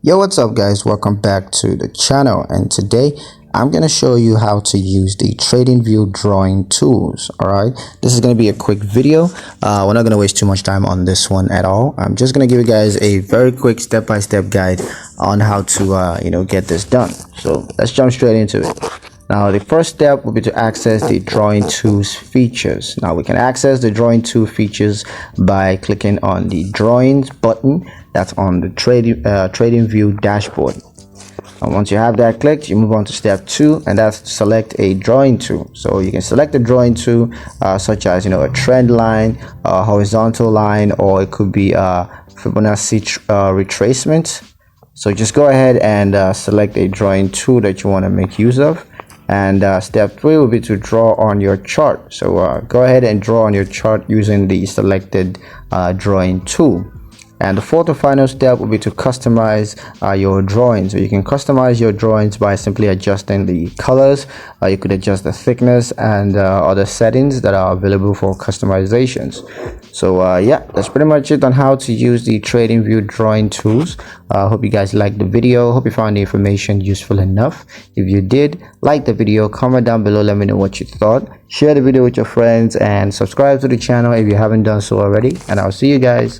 Yo, what's up guys, welcome back to the channel, and today I'm going to show you how to use the Tradingview drawing tools. Alright, this is going to be a quick video. We're not going to waste too much time on this one at all. I'm just going to give you guys a very quick step-by-step guide on how to get this done. So let's jump straight into it. Now the first step will be to access the drawing tools features. Now we can access the drawing tool features by clicking on the drawings button that's on the Tradingview dashboard. And once you have that clicked, you move on to step 2, and that's to select a drawing tool. So you can select a drawing tool such as a trend line, a horizontal line, or it could be a Fibonacci retracement. So just go ahead and select a drawing tool that you want to make use of. And step 3 will be to draw on your chart. So go ahead and draw on your chart using the selected drawing tool. And the fourth and final step will be to customize your drawings. So you can customize your drawings by simply adjusting the colors. You could adjust the thickness and other settings that are available for customizations. So yeah, that's pretty much it on how to use the Tradingview drawing tools. Hope you guys liked the video. Hope you found the information useful enough. If you did, like the video, comment down below, let me know what you thought. Share the video with your friends and subscribe to the channel if you haven't done so already. And I'll see you guys